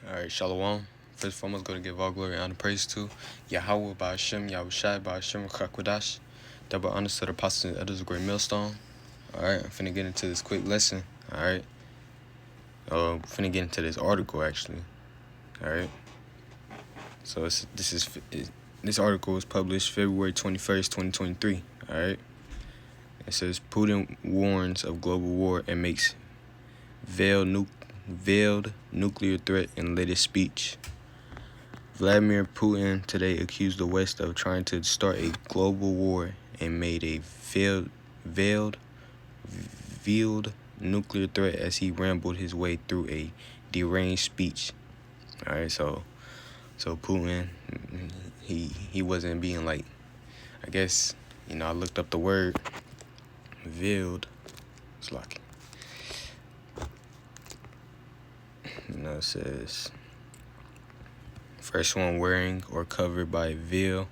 Alright, Shalom. First and foremost, going to give all glory and honor praise to Yahweh by Hashem, Yahushai by Hashem, Chakwadash. Double honor to the apostles and others of Great Millstone. Alright, I'm finna get into this quick lesson. Alright. Finna get into this article, actually. Alright. So, this article was published February 21st, 2023. Alright. It says, Putin warns of global war and makes veiled nuclear threat in latest speech. Vladimir Putin today accused the West of trying to start a global war and made a veiled nuclear threat as he rambled his way through a deranged speech. All right, so Putin, he wasn't being like, I guess, I looked up the word veiled. It's like, it says, first one, wearing or covered by veil,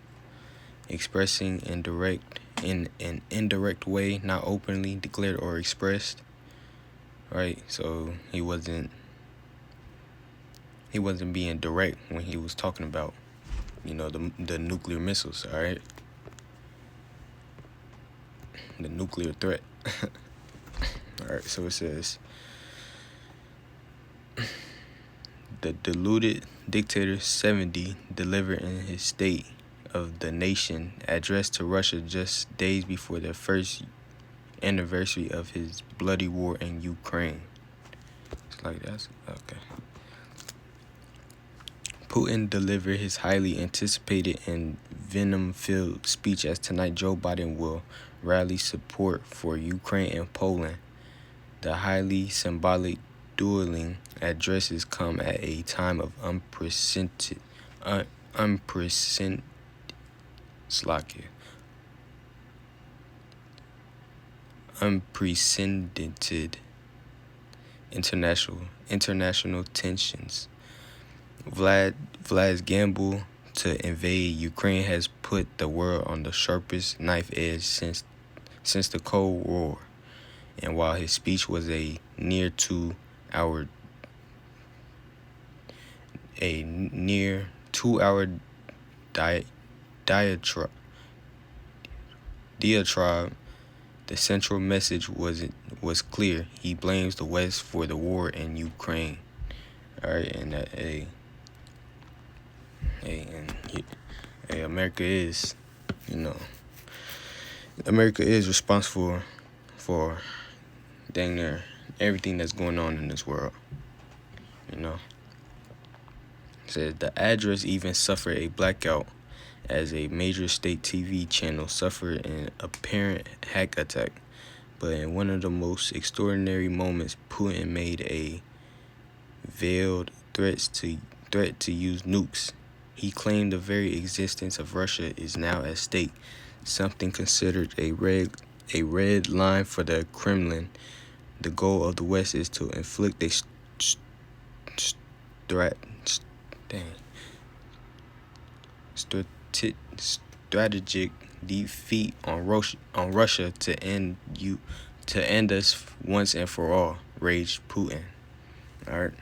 expressing in an indirect way, not openly declared or expressed. Right? So he wasn't being direct when he was talking about, the nuclear missiles, all right? The nuclear threat. All right, so it says, the deluded dictator 70 delivered in his State of the Nation address to Russia just days before the first anniversary of his bloody war in Ukraine. It's like that's okay. Putin delivered his highly anticipated and venom-filled speech as tonight Joe Biden will rally support for Ukraine and Poland. The highly symbolic dueling addresses come at a time of unprecedented international tensions. Vlad's gamble to invade Ukraine has put the world on the sharpest knife edge since the Cold War. And while his speech was a near 2-hour diatribe, the central message was clear. He blames the West for the war in Ukraine. All right, and America is, America is responsible for dang near everything that's going on in this world. Said the address even suffered a blackout as a major state TV channel suffered an apparent hack attack. But in one of the most extraordinary moments, Putin made a veiled threat to use nukes. He claimed the very existence of Russia is now at stake, something considered a red line for the Kremlin. The goal of the West is to inflict a strategic defeat on Russia to end us once and for all, raged Putin. All right,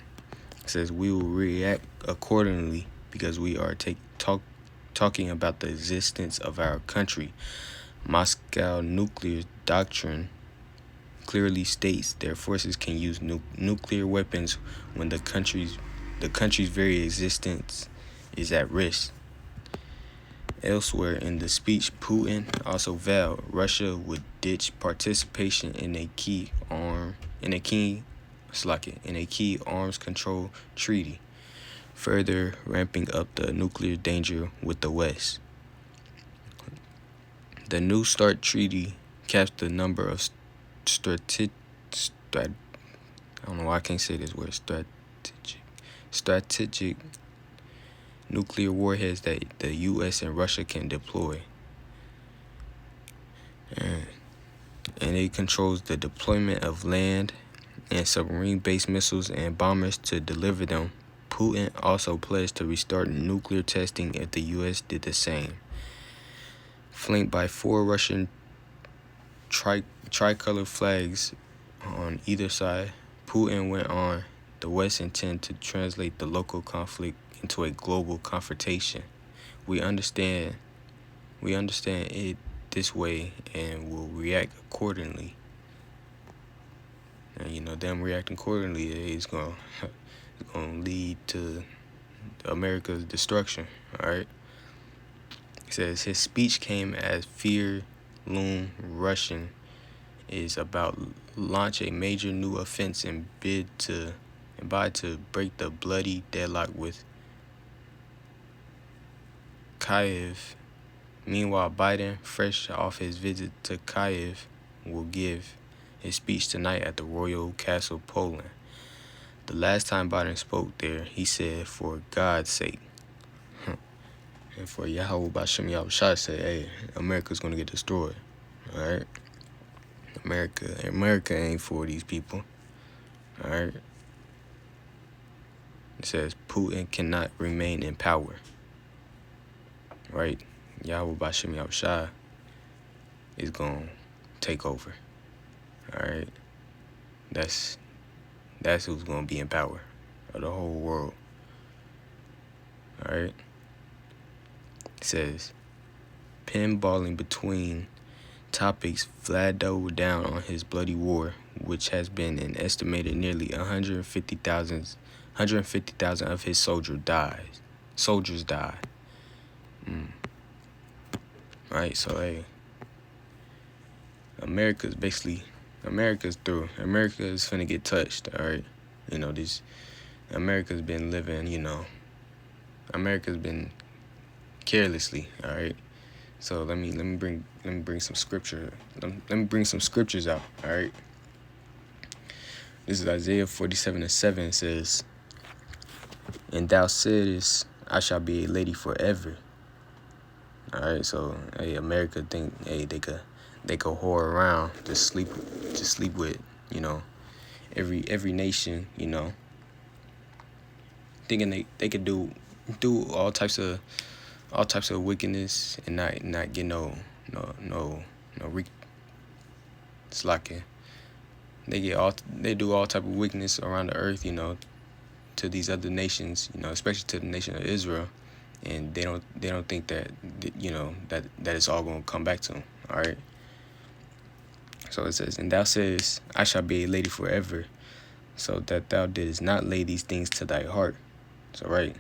it says we will react accordingly because we are talking about the existence of our country. Moscow nuclear doctrine clearly states their forces can use nuclear weapons when the country's very existence is at risk. Elsewhere in the speech, Putin also vowed Russia would ditch participation in a key arms control treaty, further ramping up the nuclear danger with the West. The New START treaty caps the number of strategic nuclear warheads that the U.S. and Russia can deploy. And it controls the deployment of land and submarine-based missiles and bombers to deliver them. Putin also pledged to restart nuclear testing if the U.S. did the same. Flanked by 4 Russian tricolor flags on either side, Putin went on The West intend to translate the local conflict into a global confrontation. We understand it this way and will react accordingly. And them reacting accordingly is going to lead to America's destruction. All right. It says his speech came as fear loom Russian is about launch a major new offense and bid to break the bloody deadlock with Kiev. Meanwhile, Biden, fresh off his visit to Kiev, will give his speech tonight at the Royal Castle, Poland. The last time Biden spoke there, he said, "For God's sake," and for Yahweh Bashem Yahushua said, "Hey, America's gonna get destroyed." All right, America ain't for these people. All right. It says Putin cannot remain in power. Right? Yahweh Bashem Yahushua is gonna take over. All right. That's who's gonna be in power of the whole world. All right. It says pinballing between topics, Vlad doubled down on his bloody war, which has been an estimated nearly 150,000 of his soldiers died. Right, so hey, America's through. America is finna get touched. All right, America's been living. America's been carelessly. All right, so let me bring some scripture. Let me bring some scriptures out. All right, this is Isaiah 47:7. It says, "And thou saidest, I shall be a lady forever." All right, so hey, America think they could whore around, just sleep with every nation, thinking they could do all types of wickedness and not get no slacking. They do all type of wickedness around the earth, to these other nations, especially to the nation of Israel. And they don't think that that it's all gonna come back to them. All right. So it says, "And thou sayest, I shall be a lady forever, so that thou didst not lay these things to thy heart." So right.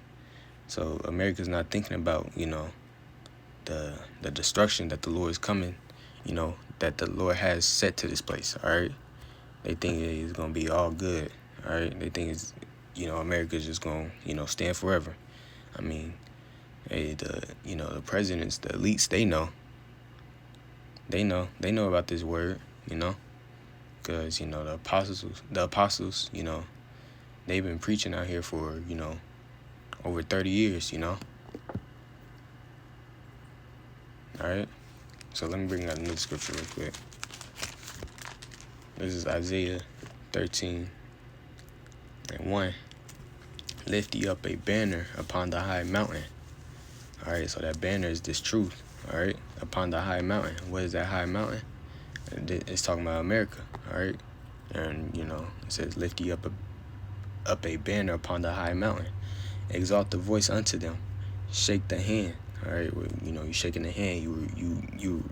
So America's not thinking about the destruction that the Lord is coming, that the Lord has set to this place. All right. They think it's gonna be all good. All right. They think it's America's just gonna stand forever. I mean. Hey, the presidents, the elites, they know about this word, because the apostles, they've been preaching out here for over 30 years, All right, so let me bring out another scripture real quick. This is Isaiah 13:1. "Lift ye up a banner upon the high mountain." All right, so that banner is this truth. All right, upon the high mountain. What is that high mountain? It's talking about America. All right, and it says, "Lift ye up a banner upon the high mountain. Exalt the voice unto them. Shake the hand." All right, you shaking the hand. You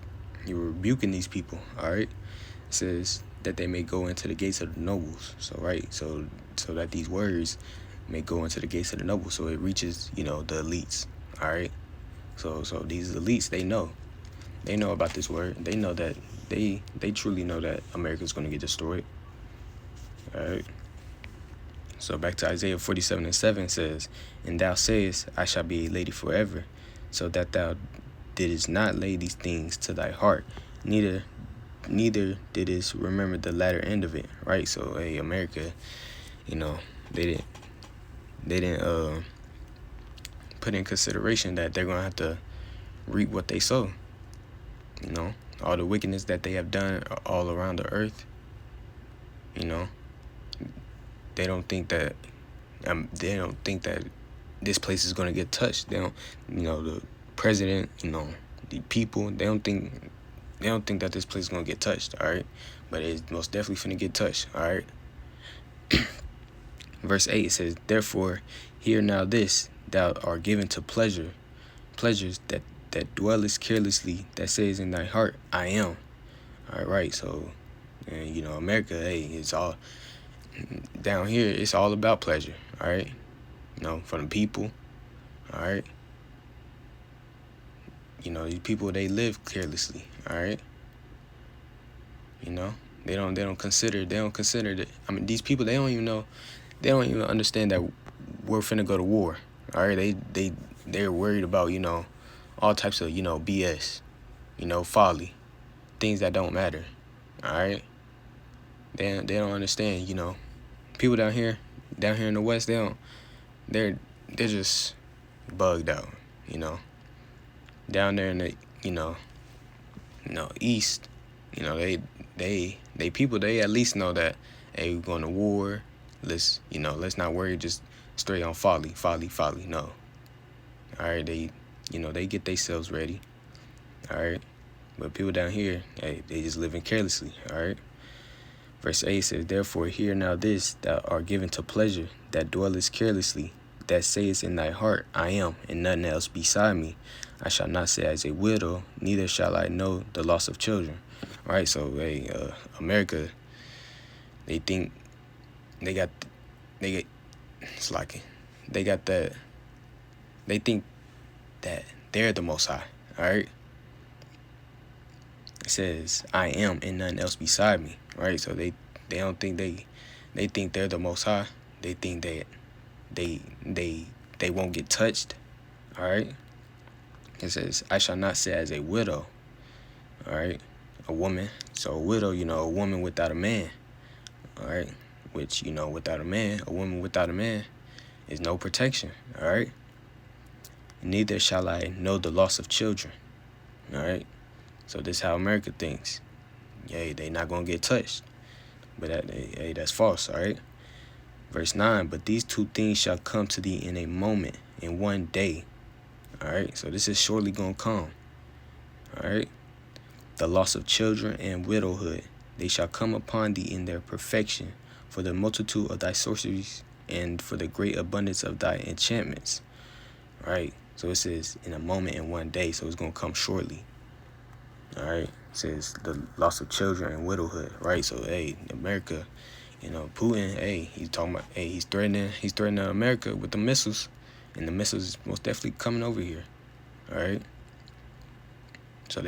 rebuking these people. All right, it says that they may go into the gates of the nobles. So right, so that these words may go into the gates of the nobles. So it reaches the elites. All right. So these elites, they know about this word. They know that they truly know that America's going to get destroyed. All right. So back to Isaiah 47:7 says, "And thou sayest, I shall be a lady forever, so that thou didst not lay these things to thy heart, neither didst remember the latter end of it." Right. So hey, America, they didn't put in consideration that they're gonna have to reap what they sow. All the wickedness that they have done all around the earth. They don't think that this place is gonna get touched. They don't, the president, the people. They don't think that this place is gonna get touched. All right, but it's most definitely finna get touched. All right. Verse 8 says, therefore, hear now this, thou art given to pleasures that dwellest carelessly, that says in thy heart, I am. All right, so, and, America, hey, it's all, down here, it's all about pleasure, all right? For the people, all right? These people, they live carelessly, all right? They don't consider that. I mean, these people, they don't even understand that we're finna go to war, all right? They're worried about, all types of, BS, folly, things that don't matter, all right? They don't understand, people down here in the West, they're just bugged out, down there in the, East, they people, they at least know that, hey, we're going to war, let's not worry just straight on folly, no. All right, they get themselves ready, all right? But people down here, hey, they just living carelessly, all right? Verse 8 says, therefore, hear now this, thou art given to pleasure, that dwellest carelessly, that sayest in thy heart, I am, and nothing else beside me. I shall not say as a widow, neither shall I know the loss of children. All right, so, hey, America, they think it's like, they think that they're the Most High, all right? It says, I am, and nothing else beside me, right? So they don't think they think they're the Most High. They think that they won't get touched, all right? It says, I shall not say as a widow, all right? A woman. So a widow, a woman without a man, all right? Which, without a man, a woman without a man is no protection, all right? Neither shall I know the loss of children, all right? So this is how America thinks. Yay, they not going to get touched. But that's false, all right? Verse 9, but these two things shall come to thee in a moment, in one day. All right, so this is surely going to come. All right? The loss of children and widowhood, they shall come upon thee in their perfection, for the multitude of thy sorceries and for the great abundance of thy enchantments. All right, so it says in a moment, in one day, so it's going to come shortly. All right, it says the loss of children and widowhood, right? So, hey, America, Putin, hey, he's talking about, hey, he's threatening America with the missiles, and the missiles is most definitely coming over here, all right? So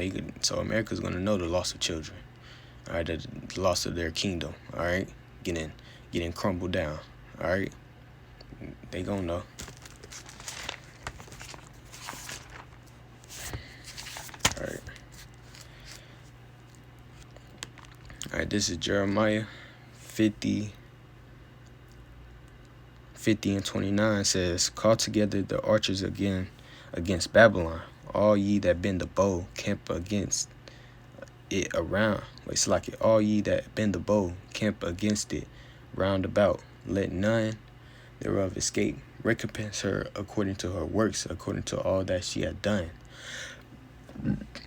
America's gonna know the loss of children, all right, the loss of their kingdom, all right, getting crumbled down, all right? They gonna know. All right, this is Jeremiah 50 and 29 says, call together the archers again against Babylon. All ye that bend the bow, camp against it around. It's like it. All ye that bend the bow, camp against it round about. Let none thereof escape. Recompense her according to her works, according to all that she had done.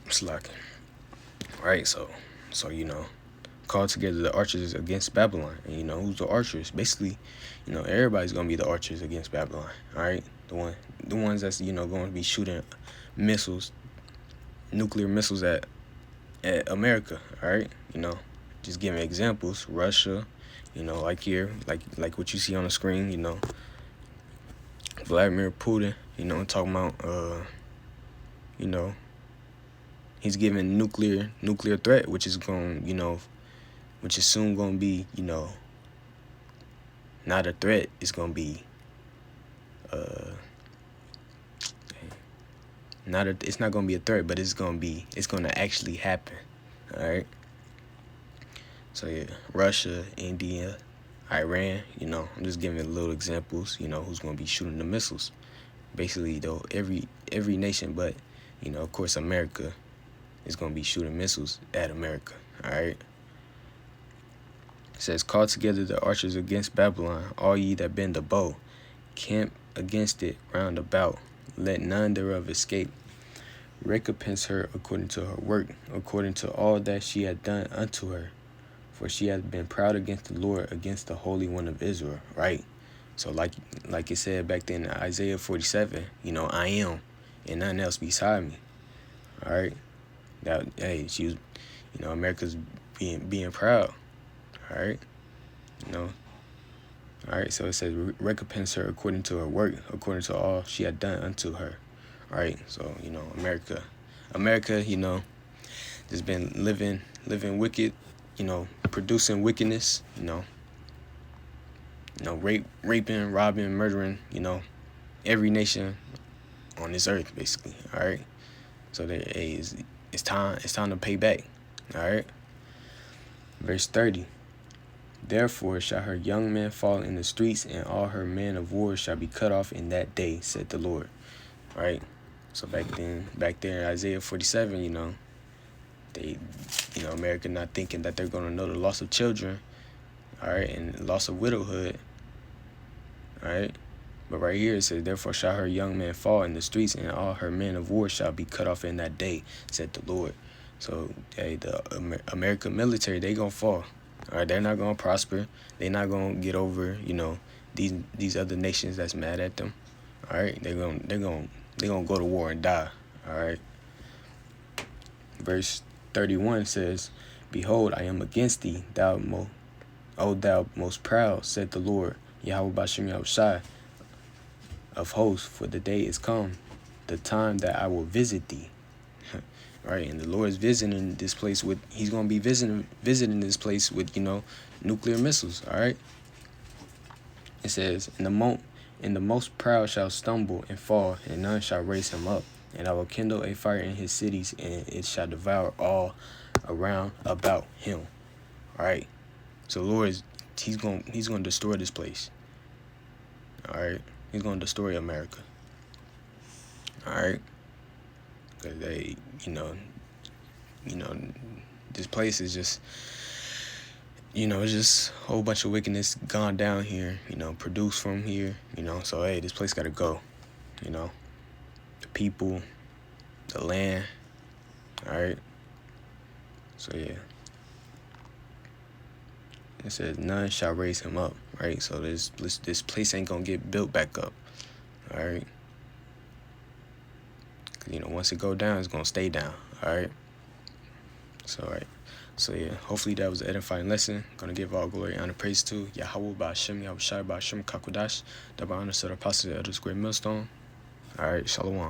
It's like, right? So call together the archers against Babylon. And who's the archers? Basically, everybody's gonna be the archers against Babylon. All right, the ones that's going to be shooting missiles, nuclear missiles at America. All right, just giving examples. Russia, like here, like what you see on the screen. Vladimir Putin. Talking about he's giving nuclear threat, which is which is soon going to be, not a threat. It's going to be, it's not going to be a threat, but it's going to actually happen. All right. So yeah, Russia, India, Iran, I'm just giving little examples, who's going to be shooting the missiles. Basically, though, every nation, but, of course, America is going to be shooting missiles at America. All right. It says, call together the archers against Babylon, all ye that bend the bow. Camp against it round about. Let none thereof escape. Recompense her according to her work, according to all that she had done unto her. For she hath been proud against the Lord, against the Holy One of Israel. Right? So like it said back then in Isaiah 47, I am, and nothing else beside me. All right. That hey, she was, America's being proud. All right. You know. All right. So it says recompense her according to her work, according to all she had done unto her. All right. So America, just been living wicked, producing wickedness, raping, robbing, murdering, every nation on this earth, basically. All right. So it's time to pay back. All right. Verse 30. Therefore shall her young men fall in the streets, and all her men of war shall be cut off in that day, said the Lord. All right. So back there in Isaiah 47, they, America not thinking that they're going to know the loss of children, all right, and loss of widowhood, all right. But right here it says, therefore shall her young men fall in the streets, and all her men of war shall be cut off in that day, said the Lord. So, hey, the American military, they gonna fall. All right, they're not gonna prosper. They're not gonna get over, these other nations that's mad at them. All right, they're gonna go to war and die. All right. Verse 31 says, behold, I am against thee, thou most proud, said the Lord, Yahweh Bashem Yahushai of hosts, for the day is come, the time that I will visit thee. Right, and the Lord is visiting this place he's going to be visiting this place with, nuclear missiles, all right? It says, and the most proud shall stumble and fall, and none shall raise him up. And I will kindle a fire in his cities, and it shall devour all around about him. All right. So the Lord he's going to destroy this place. All right. He's going to destroy America. All right. Because they, this place is just, it's just a whole bunch of wickedness gone down here, produced from here, So, hey, this place got to go, the people, the land, all right? So, yeah. It says, none shall raise him up, right? So, this place ain't going to get built back up, all right? Once it go down, it's going to stay down, all right? So, all right. So, yeah, hopefully that was an edifying lesson. Going to give all glory, honor, praise to Yahweh Ba'Shem, Yahushai Ba'Shem Kakudash, the honor to the apostles of this great millstone. All right, shalom.